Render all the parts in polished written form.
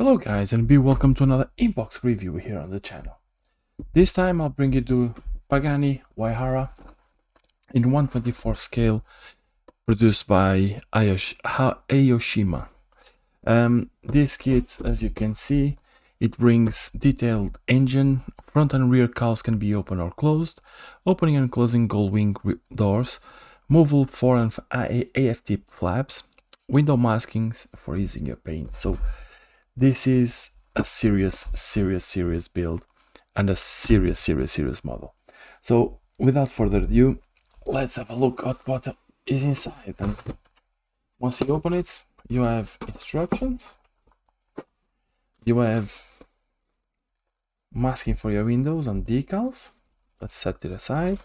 Hello guys, and be welcome to another inbox review here on the channel. This time I'll bring you to Pagani Huayra in 1/24 scale, produced by Aoshima. This kit, as you can see, it brings detailed engine. Front and rear cowls can be open or closed, opening and closing gull wing doors, movable fore and AFT flaps, window maskings for easing your paint. So this is a serious build and a serious model. So without further ado, let's have a look at what is inside. And once you open it, you have instructions, you have masking for your windows and decals. Let's set it aside,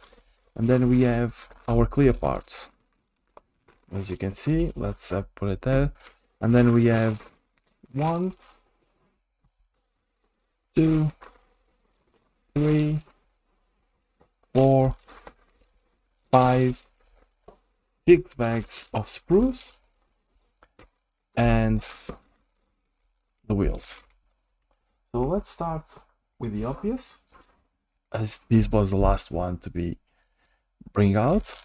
and then we have our clear parts. As you can see, let's put it there, and then we have 1, 2, 3, 4, 5, 6 bags of spruce and the wheels. So let's start with the obvious, as this was the last one to be bring out.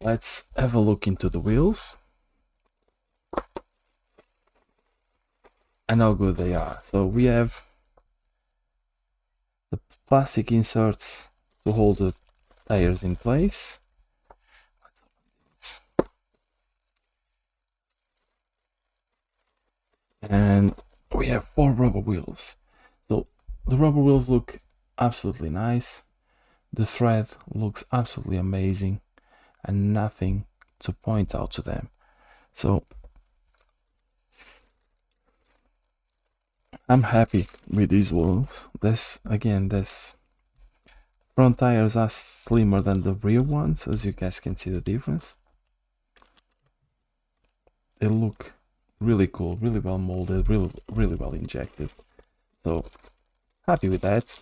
Let's have a look into the wheels and how good they are. So we have the plastic inserts to hold the tires in place. Let's open this. And we have 4 rubber wheels. So the rubber wheels look absolutely nice. The thread looks absolutely amazing and nothing to point out to them. So I'm happy with these wheels. This front tires are slimmer than the rear ones, as you guys can see the difference. They look really cool, really well molded, really well injected. So happy with that.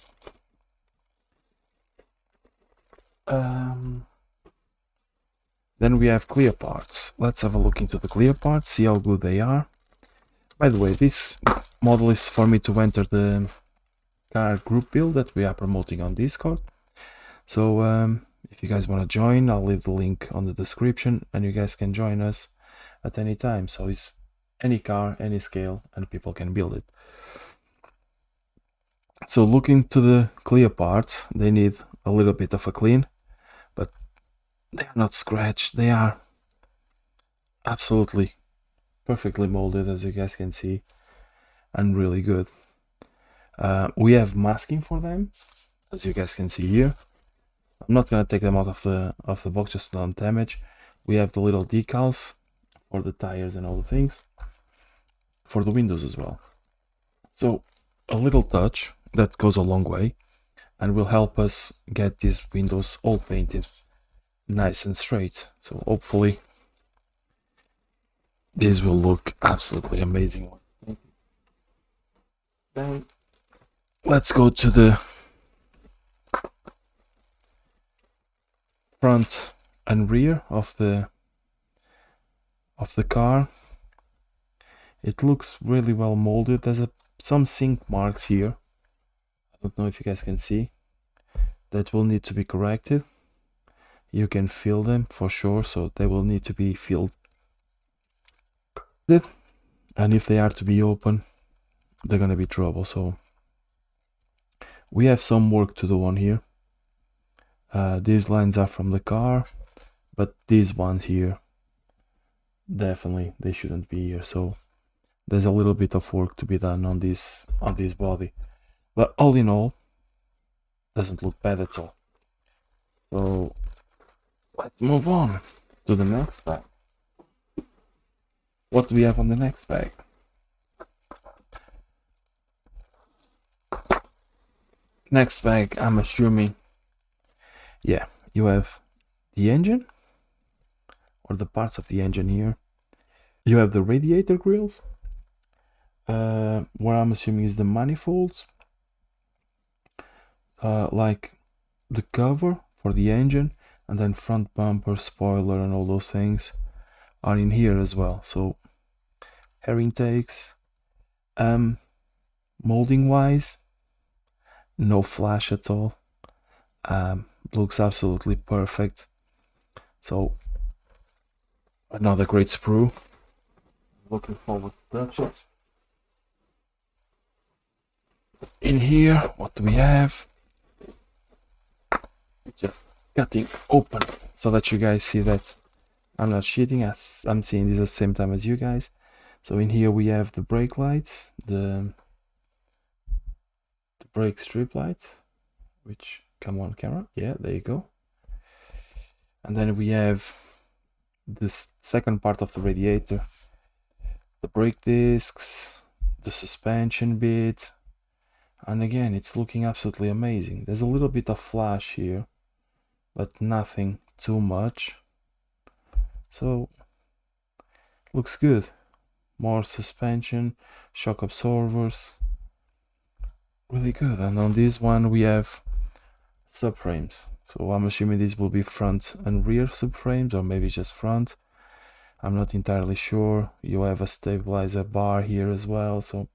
Then we have clear parts. Let's have a look into the clear parts, see how good they are. By the way, this model is for me to enter the car group build that we are promoting on Discord. So if you guys want to join, I'll leave the link on the description and you guys can join us at any time. So it's any car, any scale, and people can build it. So looking to the clear parts, they need a little bit of a clean, but they are not scratched. They are absolutely perfectly molded, as you guys can see, and really good. We have masking for them, as you guys can see here. I'm not gonna take them out of the box just to don't damage. We have the little decals for the tires and all the things, for the windows as well. So a little touch that goes a long way and will help us get these windows all painted nice and straight. So hopefully this will look absolutely amazing. Then let's go to the front and rear of the car. It looks really well molded. There's some sink marks here. I don't know if you guys can see. That will need to be corrected. You can feel them for sure, so they will need to be filled. And if they are to be open, they're gonna be trouble. So we have some work to do on here. These lines are from the car, but these ones here, definitely they shouldn't be here. So there's a little bit of work to be done on this body, but all in all, doesn't look bad at all. So let's move on to the next bag. What do we have on the next bag? Next bag, I'm assuming, yeah, you have the engine, or the parts of the engine here. You have the radiator grills, where I'm assuming is the manifolds, like the cover for the engine, and then front bumper, spoiler, and all those things are in here as well. So air intakes, molding wise, no flash at all. Looks absolutely perfect. So another great sprue. Looking forward to touch it. In here, what do we have? Just cutting open so that you guys see that I'm not cheating, as I'm seeing this at the same time as you guys. So in here we have the brake lights, the brake strip lights, which come on camera. Yeah, there you go. And then we have this second part of the radiator, the brake discs, the suspension bit, and again it's looking absolutely amazing. There's a little bit of flash here, but nothing too much, so looks good. More suspension, shock absorbers, really good. And on this one we have subframes, so I'm assuming these will be front and rear subframes, or maybe just front. I'm not entirely sure. You have a stabilizer bar here as well, so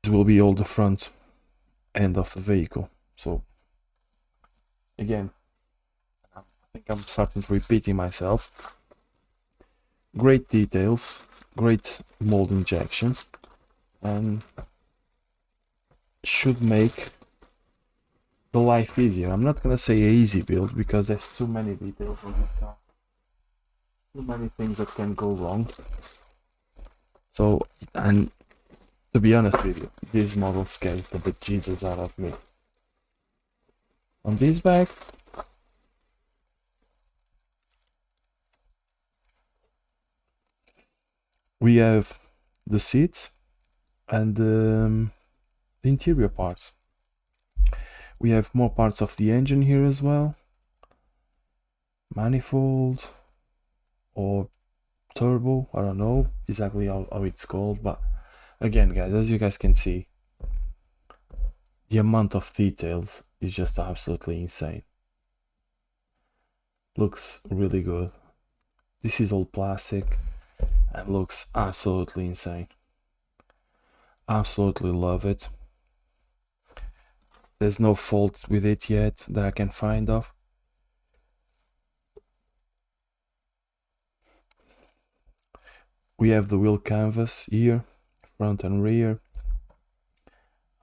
this will be all the front end of the vehicle. So again, I think I'm starting to repeating myself. Great details, great mold injection, and should make the life easier. I'm not gonna say a easy build because there's too many details on this car, too many things that can go wrong. So, and to be honest with you, this model scares the bejesus out of me. On this back, we have the seats and the interior parts. We have more parts of the engine here as well. Manifold or turbo, I don't know exactly how it's called, but again guys, as you guys can see, the amount of details is just absolutely insane. Looks really good. This is all plastic and looks absolutely insane. Absolutely love it. There's no fault with it yet that I can find of. We have the wheel canvas here, front and rear.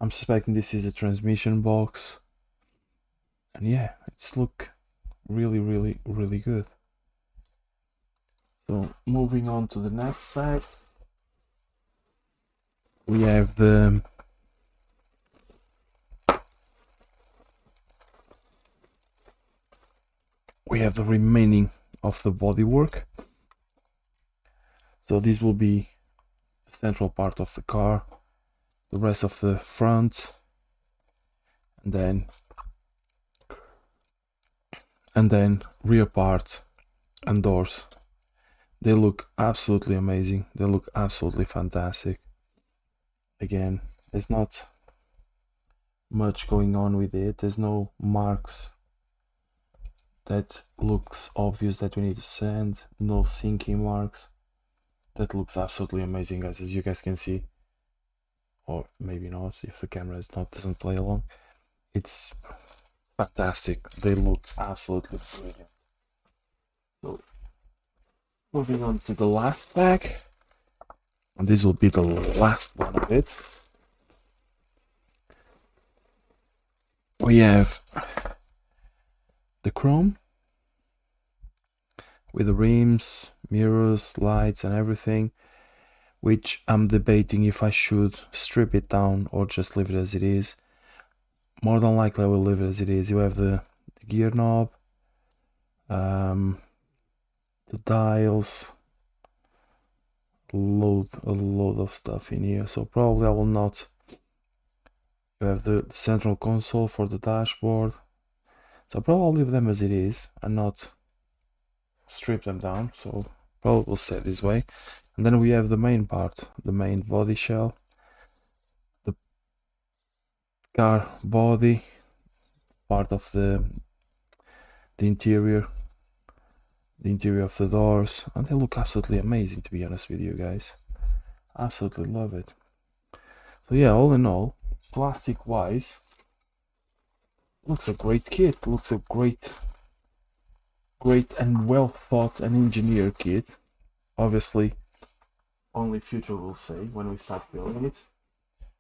I'm suspecting this is a transmission box. And yeah, it's look really good. So moving on to the next side, we have the remaining of the bodywork. So this will be the central part of the car, the rest of the front, and then rear part and doors. They look absolutely amazing. They look absolutely fantastic. Again, there's not much going on with it. There's no marks that looks obvious that we need to sand, no sinking marks. That looks absolutely amazing, guys, as you guys can see, or maybe not if the camera doesn't play along. It's fantastic. They look absolutely brilliant. So moving on to the last pack, and this will be the last one of it. We have the chrome with the rims, mirrors, lights and everything, which I'm debating if I should strip it down or just leave it as it is. More than likely I will leave it as it is. You have the gear knob, the dials, a load of stuff in here, so probably I will not. You have the central console for the dashboard, so probably I'll leave them as it is and not strip them down, so probably will stay this way. And then we have the main part, the main body shell, the car body, part of the interior, of the doors, and they look absolutely amazing, to be honest with you guys. Absolutely love it. So yeah, all in all, plastic wise, looks a great kit, looks a great and well thought and engineered kit. Obviously only future will say when we start building it.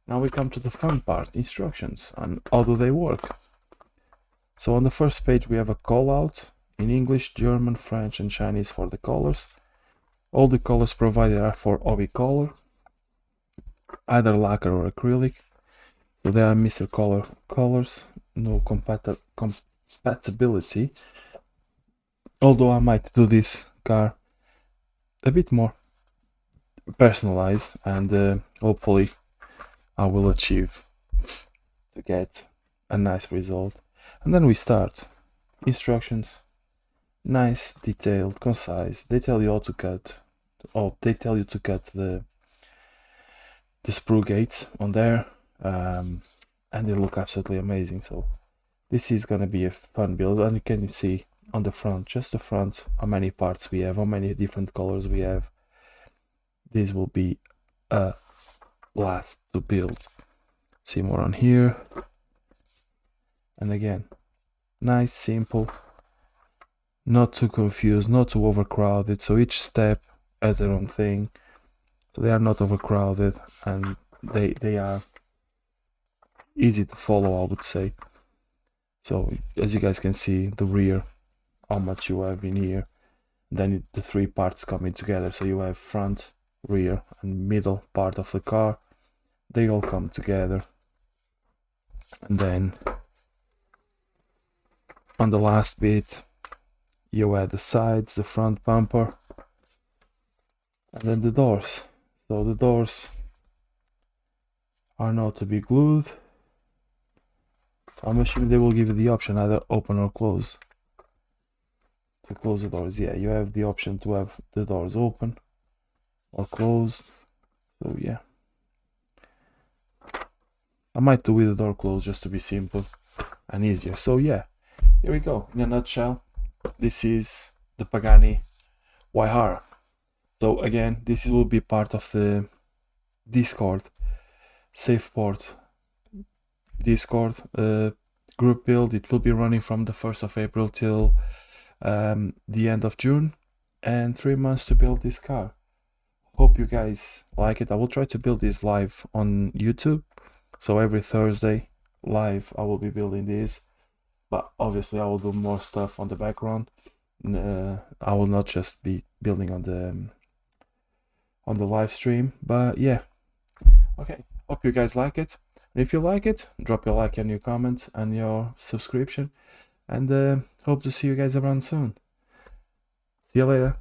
Now we come to the fun part, instructions, and how do they work. So on the first page we have a call out in English, German, French and Chinese for the colors. All the colors provided are for hobby color, either lacquer or acrylic. So they are Mr. Color colors, no compatibility. Although I might do this car a bit more personalized, and hopefully I will achieve to get a nice result. And then we start. Instructions, nice, detailed, concise. They tell you how to cut, or they tell you to cut the sprue gates on there, and they look absolutely amazing. So this is gonna be a fun build, and you can see on the front, just the front, how many parts we have, how many different colors we have. This will be a blast to build. See more on here. And again, nice, simple, not too confused, not too overcrowded. So each step has their own thing. So they are not overcrowded, and they are easy to follow, I would say. So as you guys can see, the rear, how much you have in here. Then the three parts coming together. So you have front, rear and middle part of the car. They all come together. And then on the last bit you add the sides, the front bumper, and then the doors. So the doors are not to be glued. So I'm assuming they will give you the option either open or close. To close the doors, yeah, you have the option to have the doors open or closed. So yeah, I might do with the door closed just to be simple and easier. So yeah, here we go. In a nutshell, this is the Pagani Huayra. So again, this will be part of the Discord SafePort Discord group build. It will be running from the 1st of April till the end of June, and 3 months to build this car. Hope you guys like it. I will try to build this live on YouTube. So every Thursday live I will be building this, but obviously I will do more stuff on the background. I will not just be building on the live stream, but yeah. Okay, hope you guys like it. And if you like it, drop your like and your comment and your subscription, and hope to see you guys around soon. See you later.